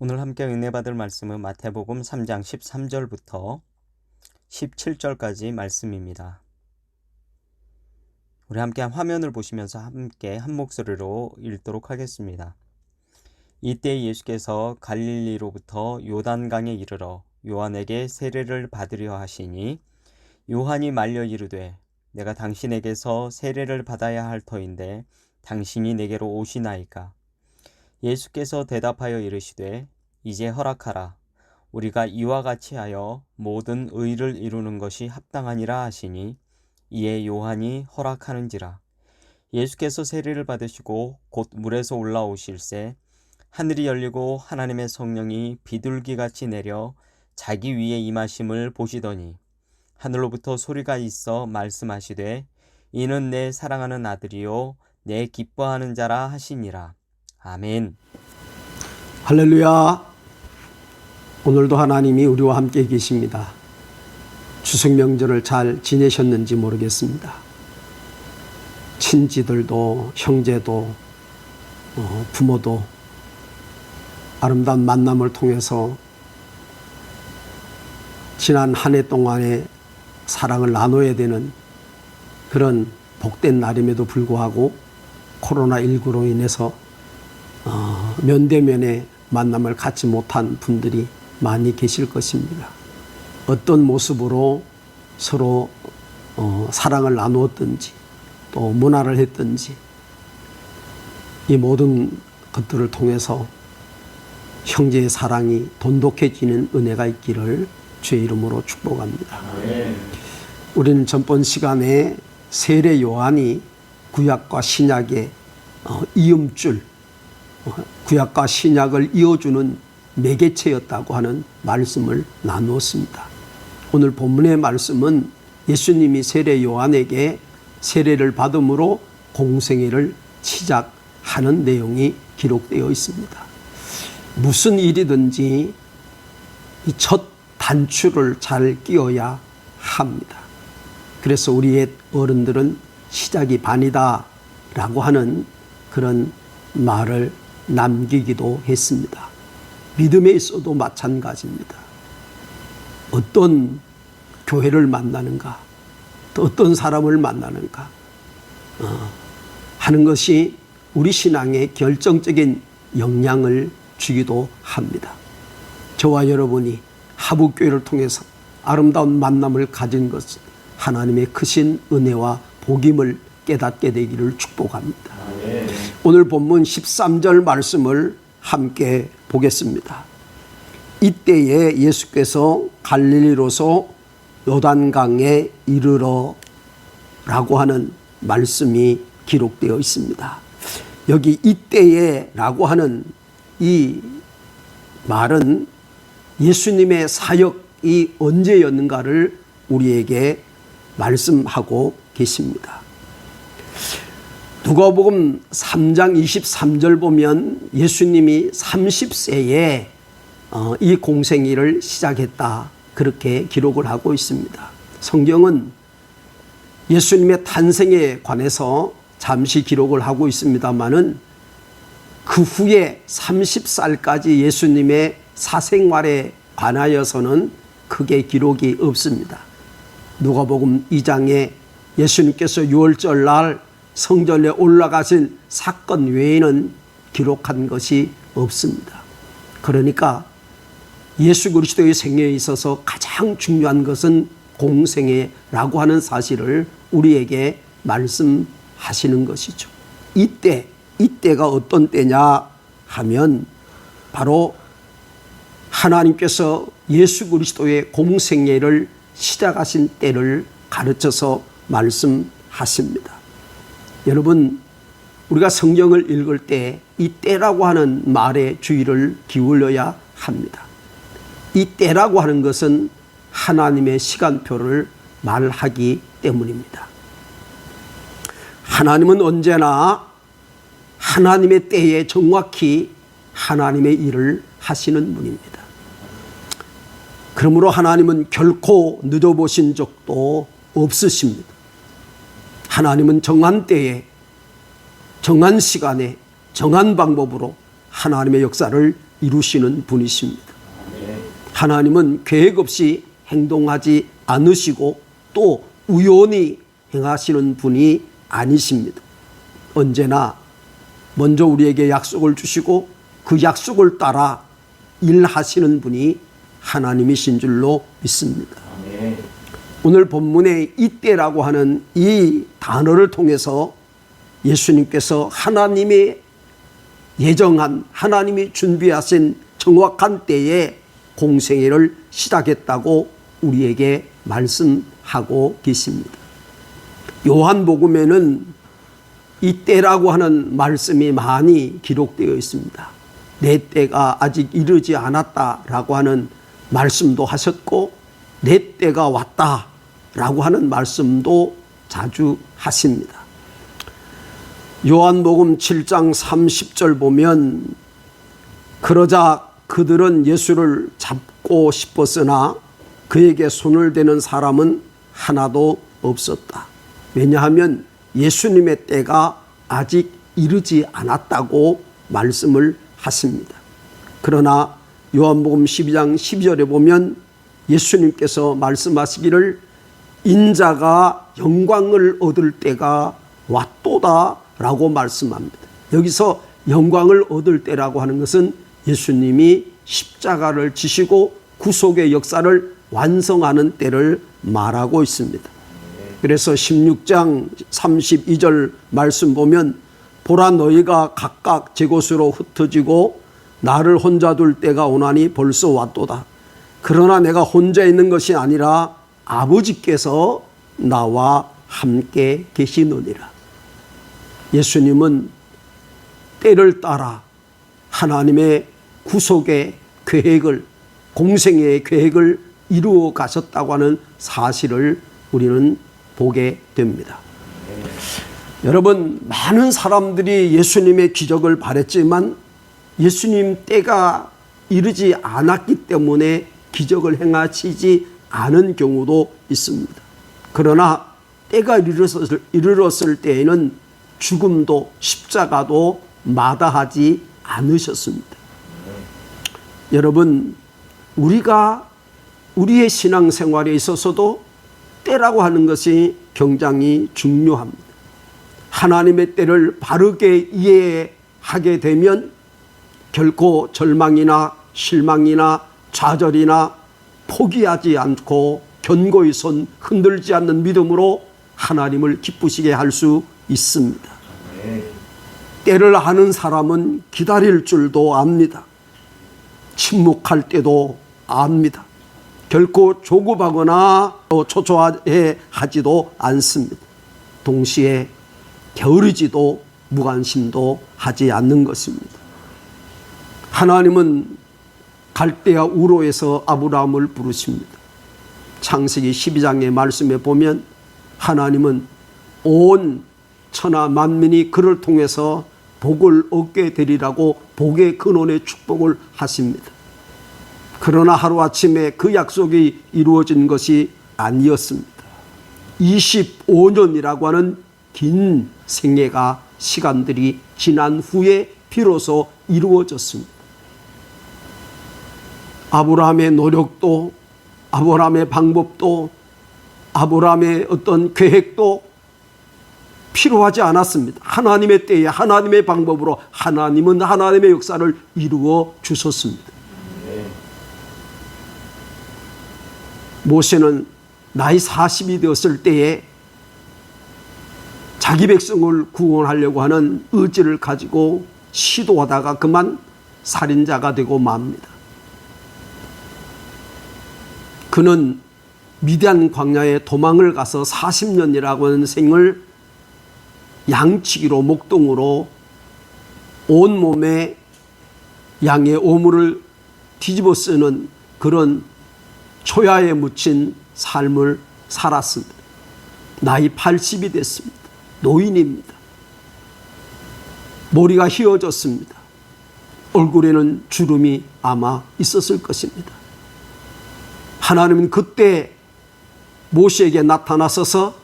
오늘 함께 은혜 받을 말씀은 마태복음 3장 13절부터 17절까지 말씀입니다. 우리 함께 화면을 보시면서 함께 한 목소리로 읽도록 하겠습니다. 이때 예수께서 갈릴리로부터 요단강에 이르러 요한에게 세례를 받으려 하시니 요한이 말려 이르되 내가 당신에게서 세례를 받아야 할 터인데 당신이 내게로 오시나이까. 예수께서 대답하여 이르시되 이제 허락하라. 우리가 이와 같이 하여 모든 의를 이루는 것이 합당하니라 하시니 이에 요한이 허락하는지라. 예수께서 세례를 받으시고 곧 물에서 올라오실새 하늘이 열리고 하나님의 성령이 비둘기같이 내려 자기 위에 임하심을 보시더니 하늘로부터 소리가 있어 말씀하시되 이는 내 사랑하는 아들이요 내 기뻐하는 자라 하시니라. 아멘. 할렐루야. 오늘도 하나님이 우리와 함께 계십니다. 추석 명절을 잘 지내셨는지 모르겠습니다. 친지들도 형제도 부모도 아름다운 만남을 통해서 지난 한 해 동안의 사랑을 나눠야 되는 그런 복된 날임에도 불구하고 코로나19로 인해서 면대면의 만남을 갖지 못한 분들이 많이 계실 것입니다. 어떤 모습으로 서로 사랑을 나누었든지 또 문화를 했든지 이 모든 것들을 통해서 형제의 사랑이 돈독해지는 은혜가 있기를 주의 이름으로 축복합니다. 우리는 전번 시간에 세례 요한이 구약과 신약의 이음줄, 구약과 신약을 이어주는 매개체였다고 하는 말씀을 나누었습니다. 오늘 본문의 말씀은 예수님이 세례 요한에게 세례를 받음으로 공생애를 시작하는 내용이 기록되어 있습니다. 무슨 일이든지 이 첫 단추를 잘 끼워야 합니다. 그래서 우리의 어른들은 시작이 반이다 라고 하는 그런 말을 남기기도 했습니다. 믿음에 있어도 마찬가지입니다. 어떤 교회를 만나는가, 또 어떤 사람을 만나는가 하는 것이 우리 신앙에 결정적인 영향을 주기도 합니다. 저와 여러분이 하북교회를 통해서 아름다운 만남을 가진 것은 하나님의 크신 은혜와 복임을 깨닫게 되기를 축복합니다. 오늘 본문 13절 말씀을 함께 보겠습니다. 이때에 예수께서 갈릴리로서 요단강에 이르러 라고 하는 말씀이 기록되어 있습니다. 여기 이때에 라고 하는 이 말은 예수님의 사역이 언제였는가를 우리에게 말씀하고 계십니다. 누가복음 3장 23절 보면 예수님이 30세에 이 공생애를 시작했다 그렇게 기록을 하고 있습니다. 성경은 예수님의 탄생에 관해서 잠시 기록을 하고 있습니다마는 그 후에 30살까지 예수님의 사생활에 관하여서는 크게 기록이 없습니다. 누가복음 2장에 예수님께서 유월절 날 성전에 올라가신 사건 외에는 기록한 것이 없습니다. 그러니까 예수 그리스도의 생애에 있어서 가장 중요한 것은 공생애라고 하는 사실을 우리에게 말씀하시는 것이죠. 이때가 어떤 때냐 하면 바로 하나님께서 예수 그리스도의 공생애를 시작하신 때를 가르쳐서 말씀하십니다. 여러분, 우리가 성경을 읽을 때 이 때라고 하는 말에 주의를 기울여야 합니다. 이 때라고 하는 것은 하나님의 시간표를 말하기 때문입니다. 하나님은 언제나 하나님의 때에 정확히 하나님의 일을 하시는 분입니다. 그러므로 하나님은 결코 늦어보신 적도 없으십니다. 하나님은 정한 때에 정한 시간에 정한 방법으로 하나님의 역사를 이루시는 분이십니다. 하나님은 계획 없이 행동하지 않으시고 또 우연히 행하시는 분이 아니십니다. 언제나 먼저 우리에게 약속을 주시고 그 약속을 따라 일하시는 분이 하나님이신 줄로 믿습니다. 오늘 본문의 이때라고 하는 이 단어를 통해서 예수님께서 하나님의 예정한, 하나님이 준비하신 정확한 때에 공생애를 시작했다고 우리에게 말씀하고 계십니다. 요한복음에는 이 때라고 하는 말씀이 많이 기록되어 있습니다. 내 때가 아직 이르지 않았다라고 하는 말씀도 하셨고 내 때가 왔다라고 하는 말씀도 자주 하십니다. 요한복음 7장 30절 보면 그러자 그들은 예수를 잡고 싶었으나 그에게 손을 대는 사람은 하나도 없었다. 왜냐하면 예수님의 때가 아직 이르지 않았다고 말씀을 하십니다. 그러나 요한복음 12장 12절에 보면 예수님께서 말씀하시기를 인자가 영광을 얻을 때가 왔도다 라고 말씀합니다. 여기서 영광을 얻을 때라고 하는 것은 예수님이 십자가를 지시고 구속의 역사를 완성하는 때를 말하고 있습니다. 그래서 16장 32절 말씀 보면 보라 너희가 각각 제 곳으로 흩어지고 나를 혼자 둘 때가 오나니 벌써 왔도다. 그러나 내가 혼자 있는 것이 아니라 아버지께서 나와 함께 계시느니라. 예수님은 때를 따라 하나님의 구속의 계획을, 공생애의 계획을 이루어 가셨다고 하는 사실을 우리는 보게 됩니다. 여러분, 많은 사람들이 예수님의 기적을 바랬지만 예수님 때가 이르지 않았기 때문에 기적을 행하시지 않은 경우도 있습니다. 그러나 때가 이르렀을 때에는 죽음도 십자가도 마다하지 않으셨습니다. 여러분, 우리가 우리의 신앙생활에 있어서도 때라고 하는 것이 굉장히 중요합니다. 하나님의 때를 바르게 이해하게 되면 결코 절망이나 실망이나 좌절이나 포기하지 않고 견고히 선 흔들지 않는 믿음으로 하나님을 기쁘시게 할 수 있습니다. 때를 아는 사람은 기다릴 줄도 압니다. 침묵할 때도 압니다. 결코 조급하거나 초조해 하지도 않습니다. 동시에 게으르지도 무관심도 하지 않는 것입니다. 하나님은 갈대아 우로에서 아브라함을 부르십니다. 창세기 12장의 말씀에 보면 하나님은 온 천하 만민이 그를 통해서 복을 얻게 되리라고 복의 근원의 축복을 하십니다. 그러나 하루아침에 그 약속이 이루어진 것이 아니었습니다. 25년이라고 하는 긴 생애가 시간들이 지난 후에 비로소 이루어졌습니다. 아브라함의 노력도, 아브라함의 방법도, 아브라함의 어떤 계획도 필요하지 않았습니다. 하나님의 때에 하나님의 방법으로 하나님은 하나님의 역사를 이루어 주셨습니다. 모세는 나이 40이 되었을 때에 자기 백성을 구원하려고 하는 의지를 가지고 시도하다가 그만 살인자가 되고 맙니다. 그는 미디안 광야에 도망을 가서 40년이라고 하는 생을 양치기로 목동으로 온몸에 양의 오물을 뒤집어 쓰는 그런 초야에 묻힌 삶을 살았습니다. 나이 80이 됐습니다. 노인입니다. 머리가 휘어졌습니다. 얼굴에는 주름이 아마 있었을 것입니다. 하나님은 그때 모세에게 나타나셔서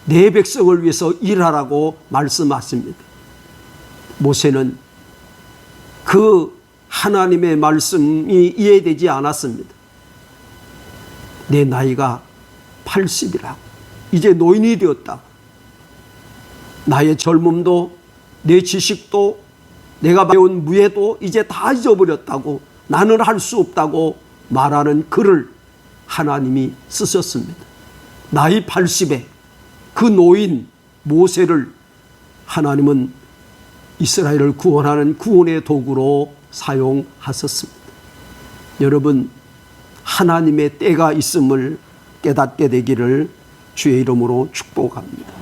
내 백성을 위해서 일하라고 말씀하십니다. 모세는 그 하나님의 말씀이 이해되지 않았습니다. 내 나이가 80이라고. 이제 노인이 되었다. 나의 젊음도 내 지식도 내가 배운 무예도 이제 다 잊어버렸다고, 나는 할 수 없다고 말하는 글을 하나님이 쓰셨습니다. 나이 80에 그 노인 모세를 하나님은 이스라엘을 구원하는 구원의 도구로 사용하셨습니다. 여러분, 하나님의 때가 있음을 깨닫게 되기를 주의 이름으로 축복합니다.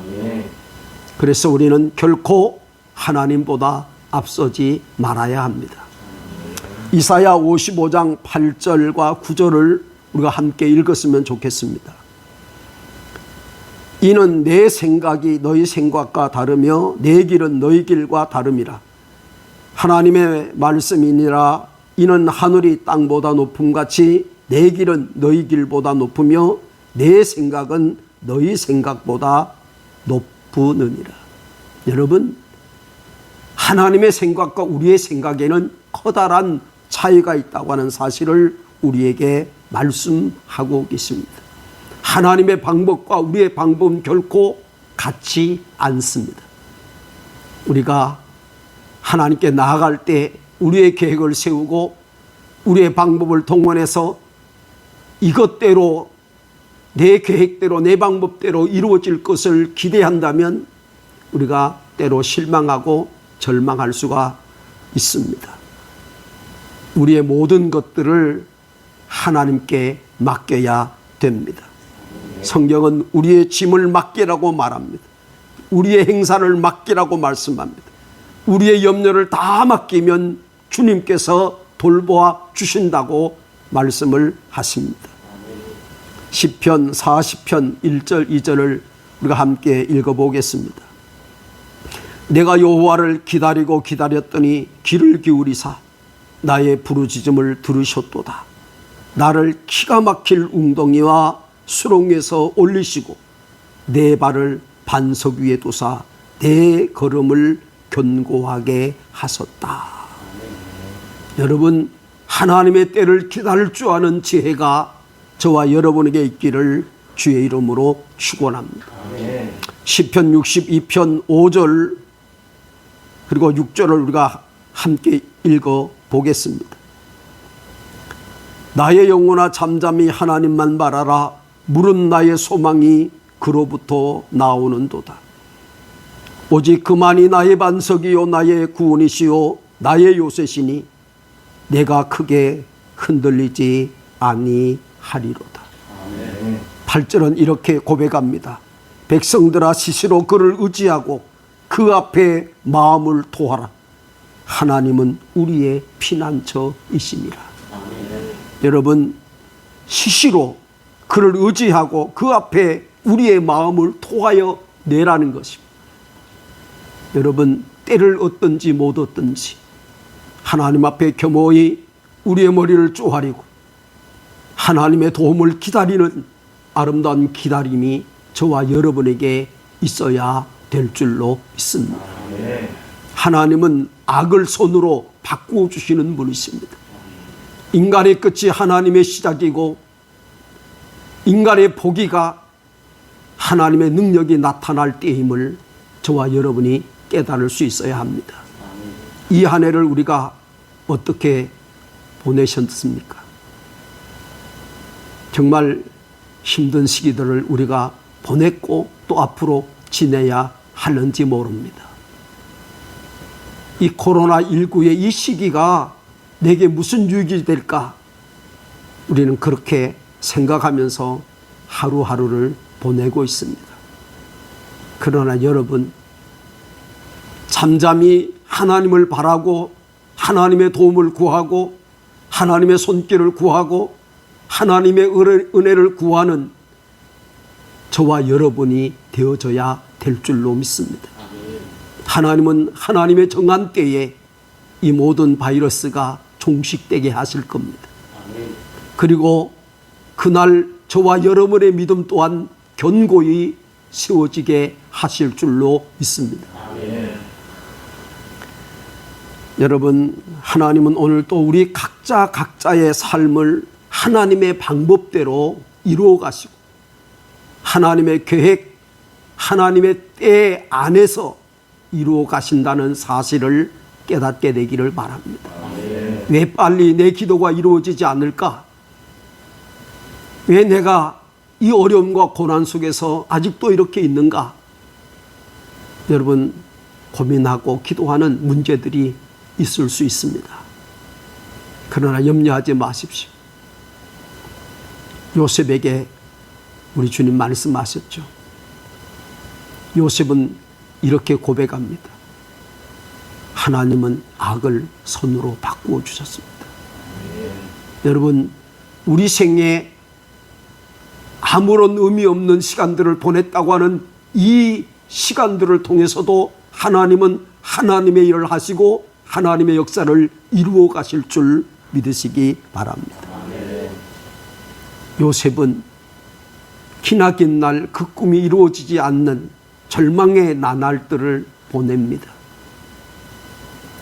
그래서 우리는 결코 하나님보다 앞서지 말아야 합니다. 이사야 55장 8절과 9절을 우리가 함께 읽었으면 좋겠습니다. 이는 내 생각이 너희 생각과 다르며 내 길은 너희 길과 다름이라. 하나님의 말씀이니라. 이는 하늘이 땅보다 높음같이 내 길은 너희 길보다 높으며 내 생각은 너희 생각보다 높으느니라. 여러분, 하나님의 생각과 우리의 생각에는 커다란 차이가 있다고 하는 사실을 우리에게 말씀하고 계십니다. 하나님의 방법과 우리의 방법은 결코 같지 않습니다. 우리가 하나님께 나아갈 때 우리의 계획을 세우고 우리의 방법을 동원해서 이것대로, 내 계획대로, 내 방법대로 이루어질 것을 기대한다면 우리가 때로 실망하고 절망할 수가 있습니다. 우리의 모든 것들을 하나님께 맡겨야 됩니다. 성경은 우리의 짐을 맡기라고 말합니다. 우리의 행사를 맡기라고 말씀합니다. 우리의 염려를 다 맡기면 주님께서 돌보아 주신다고 말씀을 하십니다. 시편 40편 1절 2절을 우리가 함께 읽어보겠습니다. 내가 여호와를 기다리고 기다렸더니 귀를 기울이사 나의 부르짖음을 들으셨도다. 나를 기가 막힐 웅덩이와 수렁에서 올리시고 내 발을 반석 위에 두사 내 걸음을 견고하게 하셨다. 여러분, 하나님의 때를 기다릴 줄 아는 지혜가 저와 여러분에게 있기를 주의 이름으로 축원합니다. 시편 62편 5절 그리고 6절을 우리가 함께 읽어 보겠습니다. 나의 영혼아 잠잠히 하나님만 바라라. 물은 나의 소망이 그로부터 나오는도다. 오직 그만이 나의 반석이요 나의 구원이시요 나의 요새시니 내가 크게 흔들리지 아니하리로다. 8절은 이렇게 고백합니다. 백성들아 스스로 그를 의지하고 그 앞에 마음을 토하라. 하나님은 우리의 피난처이시니라. 여러분, 시시로 그를 의지하고 그 앞에 우리의 마음을 토하여 내라는 것입니다. 여러분, 때를 얻든지 못 얻든지 하나님 앞에 겸허히 우리의 머리를 쪼아리고 하나님의 도움을 기다리는 아름다운 기다림이 저와 여러분에게 있어야 될 줄로 믿습니다. 하나님은 악을 손으로 바꾸어 주시는 분이십니다. 인간의 끝이 하나님의 시작이고 인간의 포기가 하나님의 능력이 나타날 때임을 저와 여러분이 깨달을 수 있어야 합니다. 이 한 해를 우리가 어떻게 보내셨습니까? 정말 힘든 시기들을 우리가 보냈고 또 앞으로 지내야 하는지 모릅니다. 이 코로나19의 이 시기가 내게 무슨 유익이 될까? 우리는 그렇게 생각하면서 하루하루를 보내고 있습니다. 그러나 여러분, 잠잠히 하나님을 바라고 하나님의 도움을 구하고 하나님의 손길을 구하고 하나님의 은혜를 구하는 저와 여러분이 되어져야 될 줄로 믿습니다. 하나님은 하나님의 정한 때에 이 모든 바이러스가 종식되게 하실 겁니다. 그리고 그날 저와 여러분의 믿음 또한 견고히 세워지게 하실 줄로 믿습니다. 여러분, 하나님은 오늘 또 우리 각자의 삶을 하나님의 방법대로 이루어 가시고 하나님의 계획, 하나님의 때 안에서 이루어 가신다는 사실을 깨닫게 되기를 바랍니다. 왜 빨리 내 기도가 이루어지지 않을까? 왜 내가 이 어려움과 고난 속에서 아직도 이렇게 있는가? 여러분, 고민하고 기도하는 문제들이 있을 수 있습니다. 그러나 염려하지 마십시오. 요셉에게 우리 주님 말씀하셨죠. 요셉은 이렇게 고백합니다. 하나님은 악을 선으로 바꾸어 주셨습니다. 여러분, 우리 생에 아무런 의미 없는 시간들을 보냈다고 하는 이 시간들을 통해서도 하나님은 하나님의 일을 하시고 하나님의 역사를 이루어 가실 줄 믿으시기 바랍니다. 요셉은 기나긴 날 그 꿈이 이루어지지 않는 절망의 나날들을 보냅니다.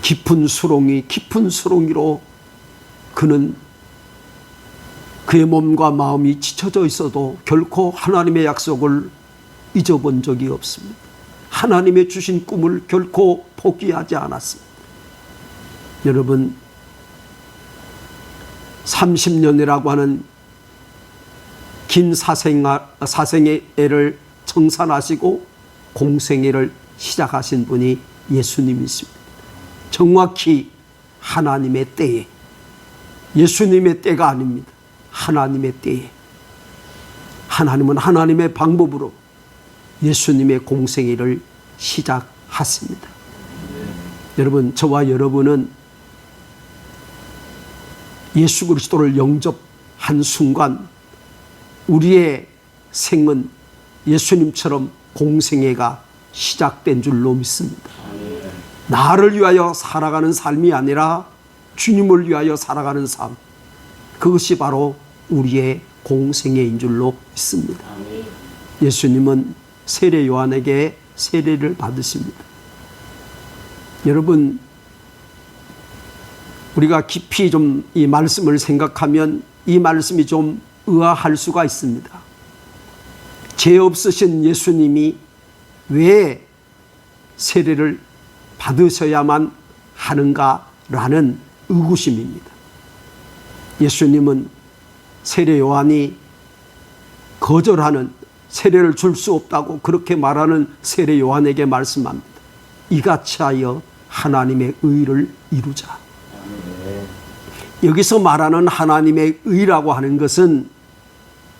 깊은 수렁이로 그는 그의 몸과 마음이 지쳐져 있어도 결코 하나님의 약속을 잊어본 적이 없습니다. 하나님의 주신 꿈을 결코 포기하지 않았습니다. 여러분, 30년이라고 하는 긴 사생애를 청산하시고 공생애를 시작하신 분이 예수님이십니다. 정확히 하나님의 때에, 예수님의 때가 아닙니다. 하나님의 때에 하나님은 하나님의 방법으로 예수님의 공생애를 시작하십니다. 여러분, 저와 여러분은 예수 그리스도를 영접한 순간 우리의 생은 예수님처럼 공생애가 시작된 줄로 믿습니다. 나를 위하여 살아가는 삶이 아니라 주님을 위하여 살아가는 삶, 그것이 바로 우리의 공생애인 줄로 믿습니다. 예수님은 세례 요한에게 세례를 받으십니다. 여러분, 우리가 깊이 좀 이 말씀을 생각하면 이 말씀이 좀 의아할 수가 있습니다. 죄 없으신 예수님이 왜 세례를 받으셔야만 하는가라는 의구심입니다. 예수님은 세례 요한이 거절하는, 세례를 줄 수 없다고 그렇게 말하는 세례 요한에게 말씀합니다. 이같이 하여 하나님의 의를 이루자. 여기서 말하는 하나님의 의라고 하는 것은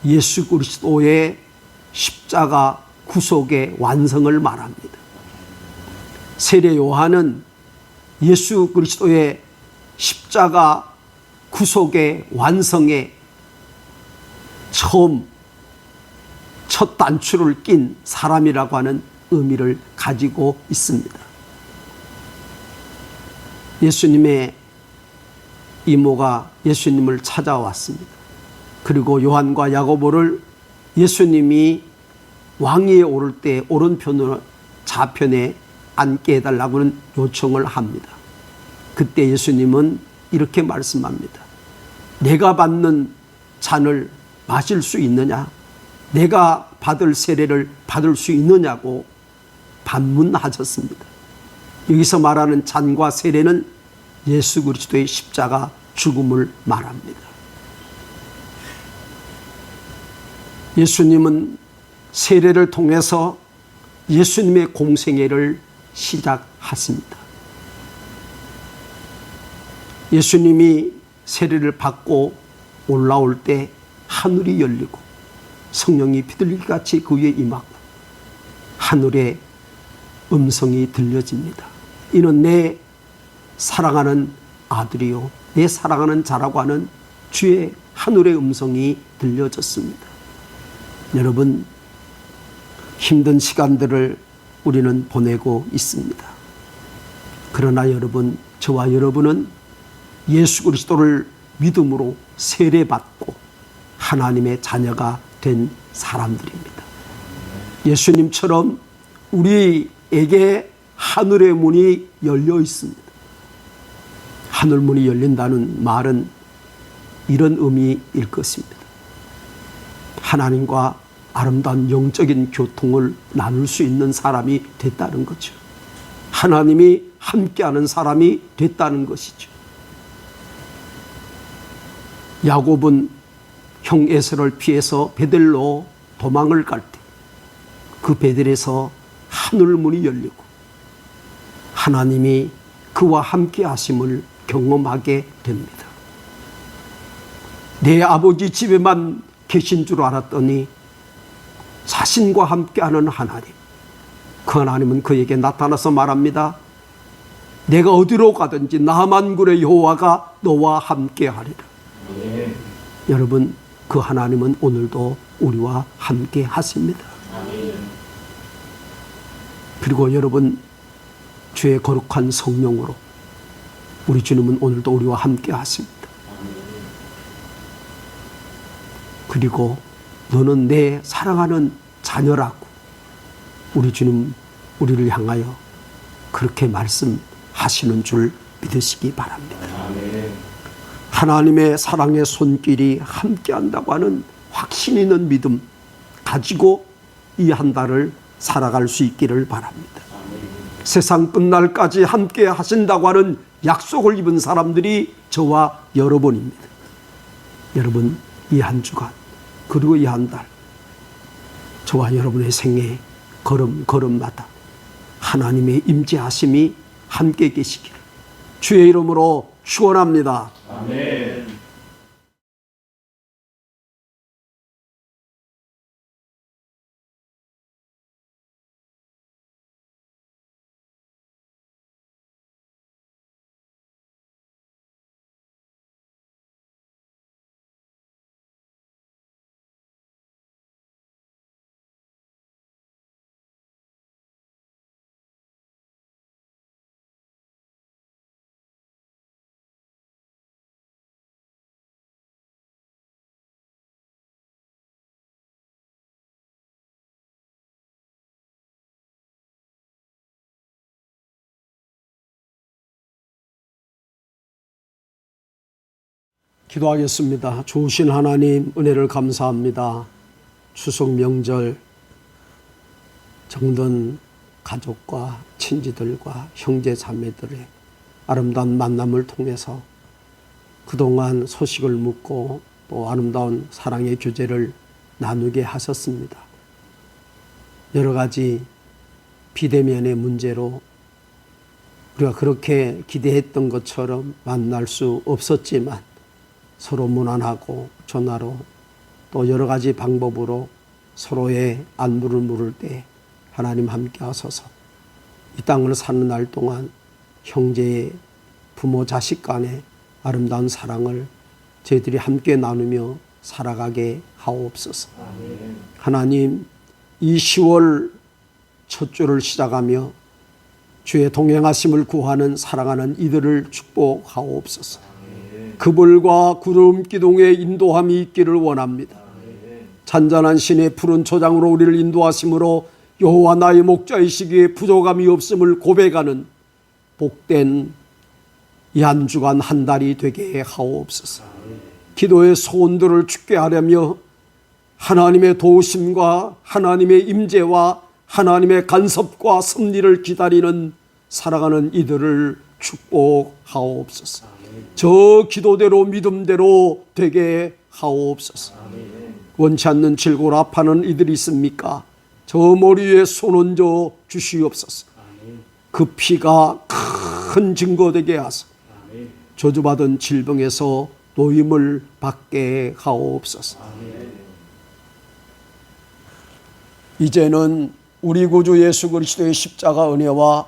예수 그리스도의 십자가 구속의 완성을 말합니다. 세례 요한은 예수 그리스도의 십자가 구속의 완성에 첫 단추를 낀 사람이라고 하는 의미를 가지고 있습니다. 예수님의 이모가 예수님을 찾아왔습니다. 그리고 요한과 야고보를 예수님이 왕위에 오를 때 오른편으로 좌편에 앉게 해달라고는 요청을 합니다. 그때 예수님은 이렇게 말씀합니다. 내가 받는 잔을 마실 수 있느냐? 내가 받을 세례를 받을 수 있느냐고 반문하셨습니다. 여기서 말하는 잔과 세례는 예수 그리스도의 십자가 죽음을 말합니다. 예수님은 세례를 통해서 예수님의 공생애를 시작하십니다. 예수님이 세례를 받고 올라올 때 하늘이 열리고 성령이 비둘기같이 그 위에 임하고 하늘의 음성이 들려집니다. 이는 내 사랑하는 아들이요 내 사랑하는 자라고 하는 주의 하늘의 음성이 들려졌습니다. 여러분, 힘든 시간들을 우리는 보내고 있습니다. 그러나 여러분, 저와 여러분은 예수 그리스도를 믿음으로 세례받고 하나님의 자녀가 된 사람들입니다. 예수님처럼 우리에게 하늘의 문이 열려 있습니다. 하늘문이 열린다는 말은 이런 의미일 것입니다. 하나님과 아름다운 영적인 교통을 나눌 수 있는 사람이 됐다는 거죠. 하나님이 함께하는 사람이 됐다는 것이죠. 야곱은 형 에서를 피해서 베델로 도망을 갈 때 그 베델에서 하늘문이 열리고 하나님이 그와 함께 하심을 경험하게 됩니다. 내 아버지 집에만 계신 줄 알았더니 자신과 함께하는 하나님, 그 하나님은 그에게 나타나서 말합니다. 내가 어디로 가든지 나만군의 여호와가 너와 함께하리라. 네. 여러분, 그 하나님은 오늘도 우리와 함께 하십니다. 네. 그리고 여러분, 주의 거룩한 성령으로 우리 주님은 오늘도 우리와 함께 하십니다. 그리고 너는 내 사랑하는 자녀라고 우리 주님 우리를 향하여 그렇게 말씀하시는 줄 믿으시기 바랍니다. 하나님의 사랑의 손길이 함께한다고 하는 확신 있는 믿음 가지고 이 한 달을 살아갈 수 있기를 바랍니다. 세상 끝날까지 함께 하신다고 하는 약속을 입은 사람들이 저와 여러분입니다. 여러분, 이 한 주간 그리고 이 한 달 저와 여러분의 생애 걸음걸음마다 하나님의 임재하심이 함께 계시기를 주의 이름으로 축원합니다. 아멘. 기도하겠습니다. 좋으신 하나님, 은혜를 감사합니다. 추석 명절 정든 가족과 친지들과 형제 자매들의 아름다운 만남을 통해서 그동안 소식을 묻고 또 아름다운 사랑의 교제를 나누게 하셨습니다. 여러 가지 비대면의 문제로 우리가 그렇게 기대했던 것처럼 만날 수 없었지만 서로 문안하고 전화로 또 여러 가지 방법으로 서로의 안부를 물을 때 하나님 함께 하소서. 이 땅을 사는 날 동안 형제의 부모 자식 간의 아름다운 사랑을 저희들이 함께 나누며 살아가게 하옵소서. 아멘. 하나님, 이 10월 첫 주를 시작하며 주의 동행하심을 구하는 사랑하는 이들을 축복하옵소서. 그불과 구름 기둥의 인도함이 있기를 원합니다. 잔잔한 신의 푸른 초장으로 우리를 인도하심으로 여호와 나의 목자이시기에 부족함이 없음을 고백하는 복된 이 한 주간 한 달이 되게 하옵소서. 기도의 소원들을 죽게 하려며 하나님의 도우심과 하나님의 임재와 하나님의 간섭과 섭리를 기다리는 살아가는 이들을 축복하옵소서. 저 기도대로 믿음대로 되게 하옵소서. 원치 않는 질고를 아파하는 이들이 있습니까? 저 머리 위에 손 얹어 주시옵소서. 그 피가 큰 증거되게 하소. 저주받은 질병에서 노임을 받게 하옵소서. 이제는 우리 구주 예수 그리스도의 십자가 은혜와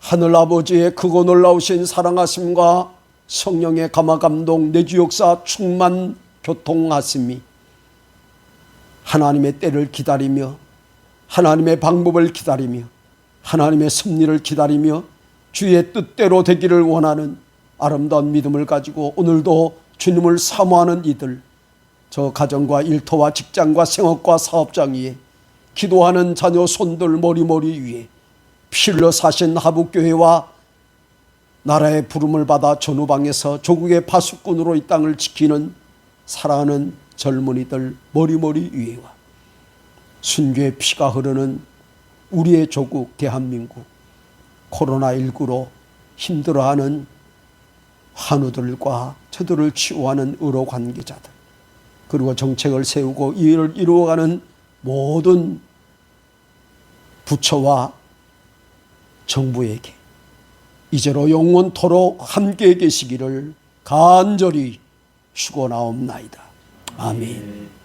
하늘아버지의 크고 놀라우신 사랑하심과 성령의 감화감동 내주 역사 충만 교통하심이 하나님의 때를 기다리며 하나님의 방법을 기다리며 하나님의 섭리를 기다리며 주의 뜻대로 되기를 원하는 아름다운 믿음을 가지고 오늘도 주님을 사모하는 이들, 저 가정과 일터와 직장과 생업과 사업장 위에 기도하는 자녀 손들 머리 위에 피 흘려 사신 하북교회와 나라의 부름을 받아 전후방에서 조국의 파수꾼으로 이 땅을 지키는 사랑하는 젊은이들 머리머리 위에와 순교의 피가 흐르는 우리의 조국 대한민국, 코로나19로 힘들어하는 환우들과 저들을 치유하는 의료 관계자들, 그리고 정책을 세우고 이를 이루어가는 모든 부처와 정부에게 이제로 영원토록 함께 계시기를 간절히 축원하옵나이다. 아멘.